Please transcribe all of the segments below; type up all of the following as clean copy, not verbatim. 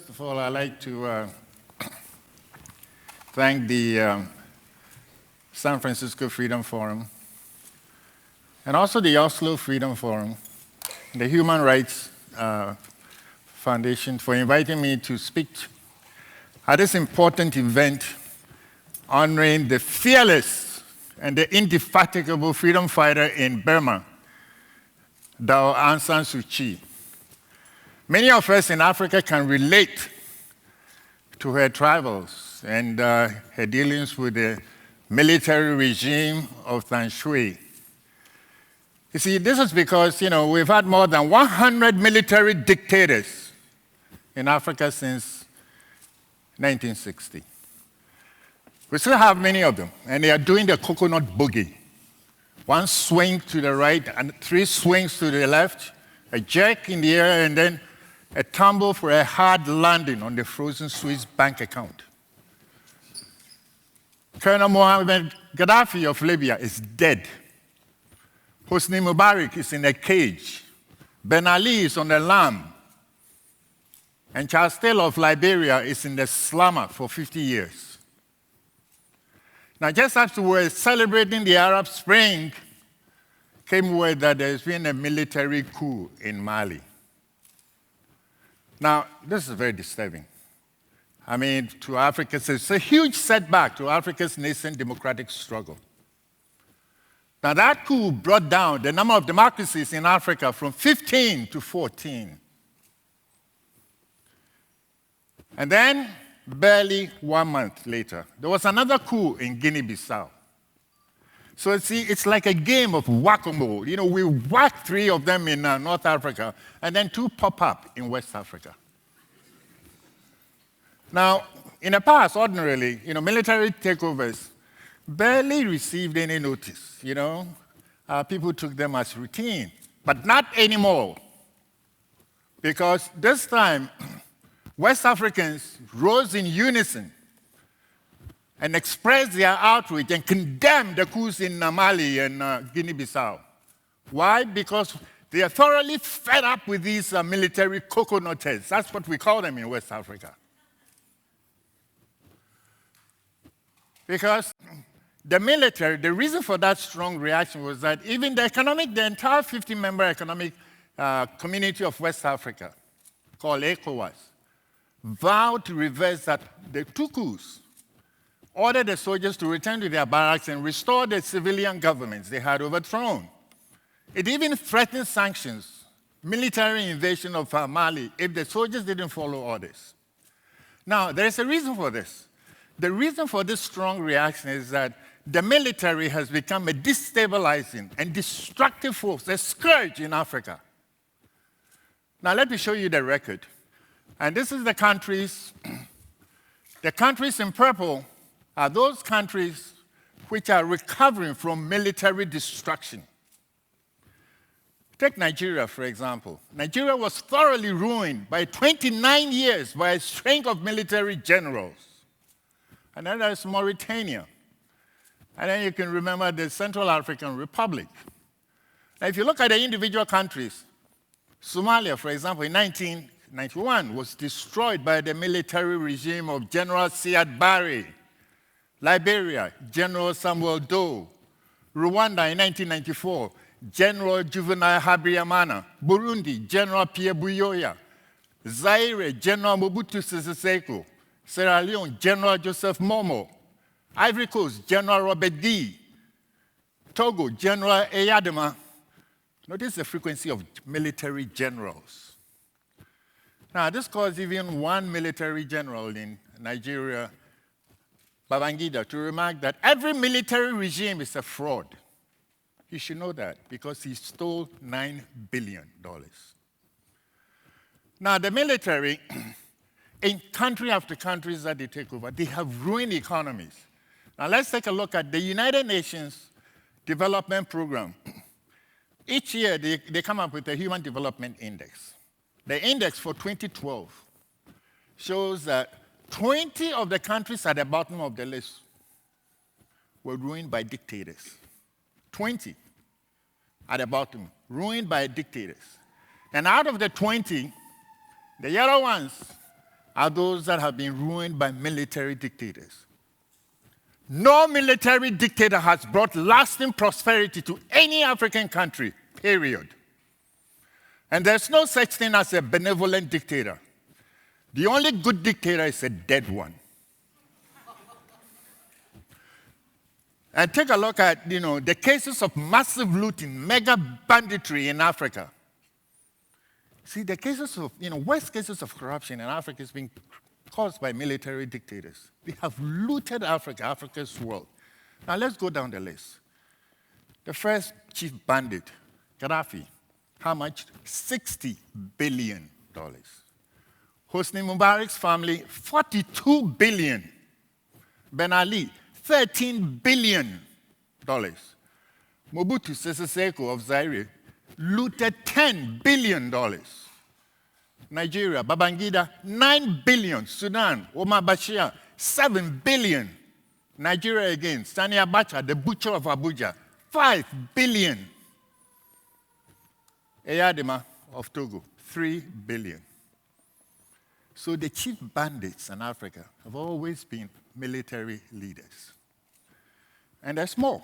First of all, I'd like to thank the San Francisco Freedom Forum and also the Oslo Freedom Forum, the Human Rights Foundation for inviting me to speak at this important event honoring the fearless and the indefatigable freedom fighter in Burma, Aung San Suu Kyi. Many of us in Africa can relate to her travels and her dealings with the military regime of Than Shwe. You see, this is because, we've had more than 100 military dictators in Africa since 1960. We still have many of them, and they are doing the coconut boogie. One swing to the right and 3 swings to the left, a jerk in the air, and then a tumble for a hard landing on the frozen Swiss bank account. Colonel Mohammed Gaddafi of Libya is dead. Hosni Mubarak is in a cage. Ben Ali is on the lam. And Charles Taylor of Liberia is in the slammer for 50 years. Now, just as we were celebrating the Arab Spring, came word that there's been a military coup in Mali. Now, this is very disturbing. To Africa, it's a huge setback to Africa's nascent democratic struggle. Now, that coup brought down the number of democracies in Africa from 15 to 14. And then, barely 1 month later, there was another coup in Guinea-Bissau. So it's like a game of whack-a-mole. We whack 3 of them in North Africa, and then 2 pop up in West Africa. Now, in the past, ordinarily, military takeovers barely received any notice. People took them as routine, but not anymore. Because this time, West Africans rose in unison and expressed their outrage and condemned the coups in Mali and Guinea-Bissau. Why? Because they are thoroughly fed up with these military coconut heads. That's what we call them in West Africa. Because the military, the reason for that strong reaction was that even the entire 50-member economic community of West Africa, called ECOWAS, vowed to reverse the 2 coups, ordered the soldiers to return to their barracks and restore the civilian governments they had overthrown. It even threatened sanctions, military invasion of Mali, if the soldiers didn't follow orders. Now, there is a reason for this. The reason for this strong reaction is that the military has become a destabilizing and destructive force, a scourge in Africa. Now, let me show you the record. And this is the countries. The countries in purple are those countries which are recovering from military destruction. Take Nigeria, for example. Nigeria was thoroughly ruined by 29 years by a string of military generals. And then there's Mauritania. And then you can remember the Central African Republic. Now, if you look at the individual countries, Somalia, for example, in 1991 was destroyed by the military regime of General Siad Barre. Liberia, General Samuel Doe. Rwanda in 1994, General Juvenal Habyarimana. Burundi, General Pierre Buyoya. Zaire, General Mobutu Sese Seko. Sierra Leone, General Joseph Momo. Ivory Coast, General Robert D. Togo, General Eyadema. Notice the frequency of military generals. Now, this caused even one military general in Nigeria, Babangida, to remark that every military regime is a fraud. You should know that because he stole $9 billion. Now, the military, in country after countries that they take over, they have ruined economies. Now, let's take a look at the United Nations Development Program. Each year, they come up with a Human Development Index. The index for 2012 shows that 20 of the countries at the bottom of the list were ruined by dictators. 20 at the bottom, ruined by dictators. And out of the 20, the yellow ones are those that have been ruined by military dictators. No military dictator has brought lasting prosperity to any African country, period. And there's no such thing as a benevolent dictator. The only good dictator is a dead one. And take a look at, the cases of massive looting, mega banditry in Africa. See, the cases of, worst cases of corruption in Africa is being caused by military dictators. They have looted Africa, Africa's world. Now let's go down the list. The first chief bandit, Gaddafi, how much? $60 billion. Hosni Mubarak's family, $42 billion. Ben Ali, $13 billion. Mobutu Sese Seko of Zaire looted $10 billion. Nigeria, Babangida, $9 billion. Sudan, Omar Bashir, $7 billion. Nigeria again, Sani Abacha, the butcher of Abuja, $5 billion. Eyadema of Togo, $3 billion. So the chief bandits in Africa have always been military leaders. And there's more.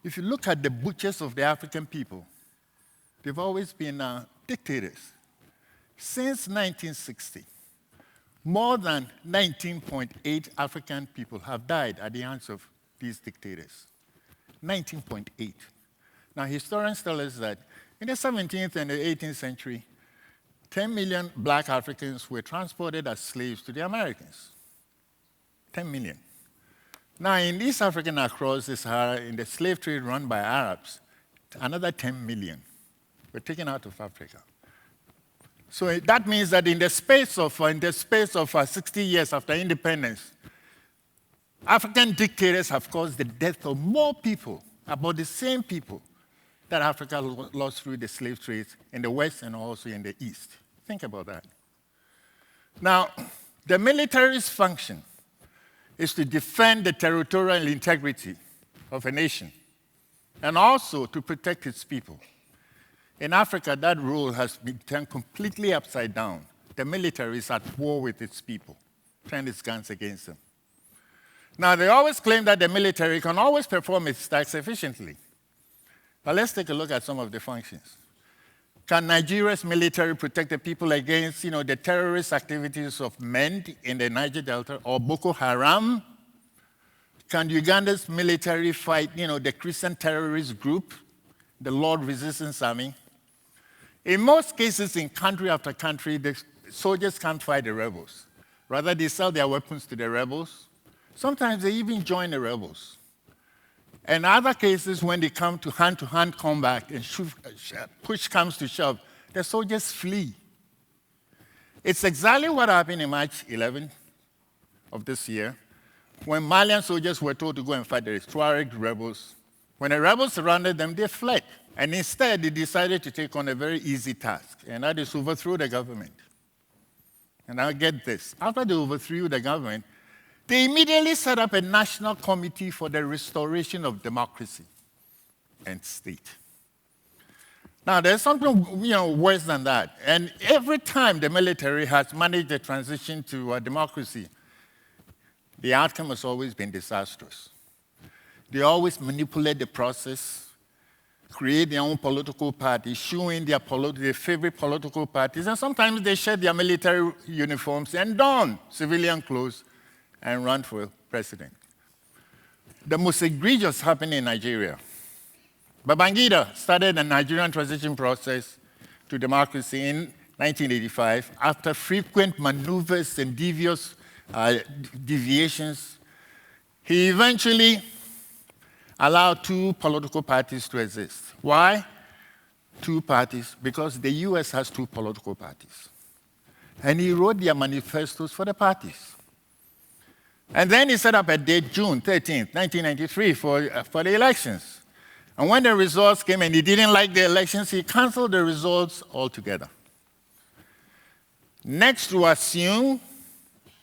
If you look at the butchers of the African people, they've always been dictators. Since 1960, more than 19.8 African people have died at the hands of these dictators. 19.8. Now, historians tell us that in the 17th and the 18th century, 10 million black Africans were transported as slaves to the Americans. 10 million. Now, in East Africa and across the Sahara, in the slave trade run by Arabs, another 10 million were taken out of Africa. So that means that in the space of 60 years after independence, African dictators have caused the death of more people, about the same people that Africa lost through the slave trades in the West and also in the East. Think about that. Now, the military's function is to defend the territorial integrity of a nation and also to protect its people. In Africa, that role has been turned completely upside down. The military is at war with its people, turning its guns against them. Now, they always claim that the military can always perform its tasks efficiently. But let's take a look at some of the functions. Can Nigeria's military protect the people against, the terrorist activities of MEND in the Niger Delta or Boko Haram? Can Uganda's military fight, the Christian terrorist group, the Lord Resistance Army? In most cases, in country after country, the soldiers can't fight the rebels. Rather, they sell their weapons to the rebels. Sometimes they even join the rebels. In other cases, when they come to hand-to-hand combat and push comes to shove, the soldiers flee. It's exactly what happened in March 11 of this year, when Malian soldiers were told to go and fight the Tuareg rebels. When the rebels surrounded them, they fled. And instead, they decided to take on a very easy task, and that is to overthrow the government. And now get this. After they overthrew the government, they immediately set up a national committee for the restoration of democracy and state. Now, there's something worse than that. And every time the military has managed the transition to democracy, the outcome has always been disastrous. They always manipulate the process, create their own political parties, showing their favorite political parties, and sometimes they shed their military uniforms and don civilian clothes and run for president. The most egregious happened in Nigeria. Babangida started the Nigerian transition process to democracy in 1985 after frequent maneuvers and deviations. He eventually allowed two political parties to exist. Why? Two parties, because the US has two political parties. And he wrote their manifestos for the parties. And then he set up a date, June 13th, 1993, for the elections. And when the results came and he didn't like the elections, he canceled the results altogether. Next to assume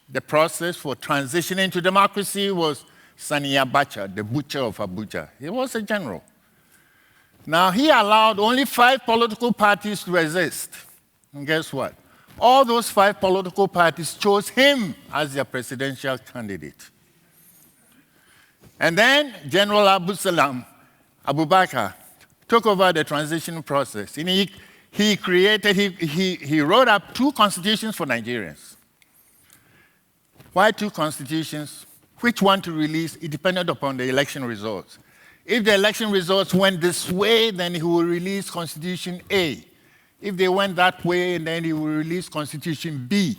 the process for transitioning to democracy was Sani Abacha, the butcher of Abuja. He was a general. Now, he allowed only 5 political parties to exist. And guess what? All those 5 political parties chose him as their presidential candidate. And then General Abdulsalam Abubakar took over the transition process. And he wrote up 2 constitutions for Nigerians. Why 2 constitutions? Which one to release? It depended upon the election results. If the election results went this way, then he will release Constitution A. If they went that way, then he will release Constitution B.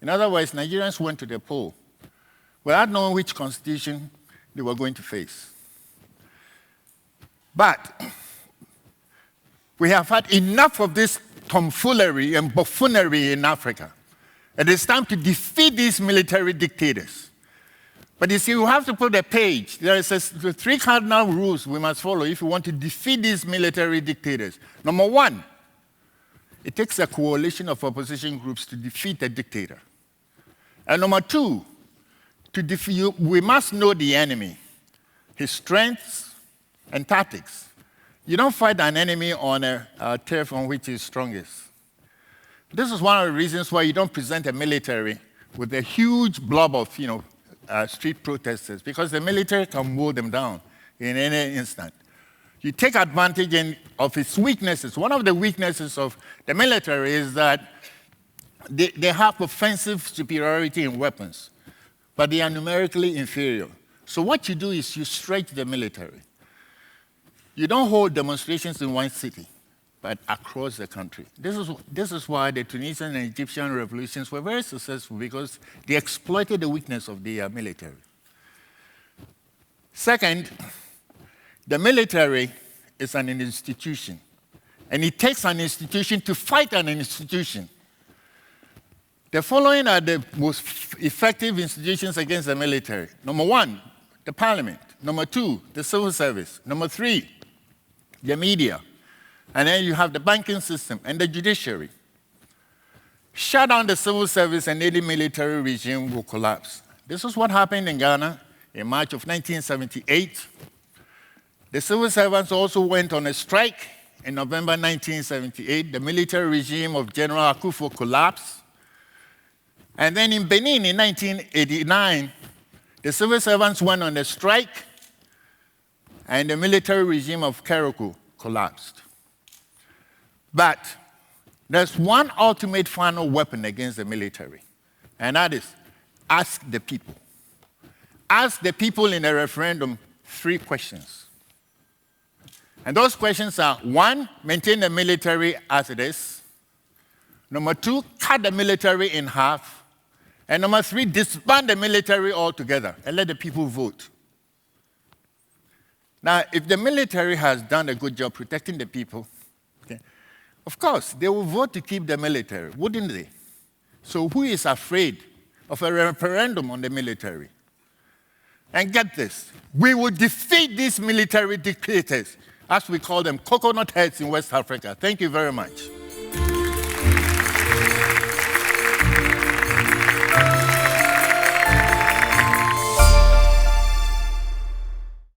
In other words, Nigerians went to the poll without knowing which constitution they were going to face. But we have had enough of this tomfoolery and buffoonery in Africa. It is time to defeat these military dictators. But you see, we have to put a page. There is the 3 cardinal rules we must follow if we want to defeat these military dictators. Number 1, it takes a coalition of opposition groups to defeat a dictator. And number 2, we must know the enemy, his strengths and tactics. You don't fight an enemy on a turf on which he's strongest. This is one of the reasons why you don't present a military with a huge blob of, street protesters, because the military can mow them down in any instant. You take advantage of its weaknesses. One of the weaknesses of the military is that they have offensive superiority in weapons, but they are numerically inferior. So what you do is you stretch the military. You don't hold demonstrations in one city, but across the country. This is why the Tunisian and Egyptian revolutions were very successful, because they exploited the weakness of the military. Second, the military is an institution, and it takes an institution to fight an institution. The following are the most effective institutions against the military. Number 1, the parliament. Number 2, the civil service. Number 3, the media. And then you have the banking system and the judiciary. Shut down the civil service and any military regime will collapse. This is what happened in Ghana in March of 1978. The civil servants also went on a strike in November 1978. The military regime of General Akufo collapsed. And then in Benin in 1989, the civil servants went on a strike, and the military regime of Keroku collapsed. But there's one ultimate final weapon against the military, and that is ask the people. Ask the people in a referendum 3 questions. And those questions are: 1, maintain the military as it is. Number 2, cut the military in half. And number 3, disband the military altogether and let the people vote. Now, if the military has done a good job protecting the people, okay, of course, they will vote to keep the military, wouldn't they? So who is afraid of a referendum on the military? And get this, we will defeat these military dictators, as we call them, coconut heads in West Africa. Thank you very much.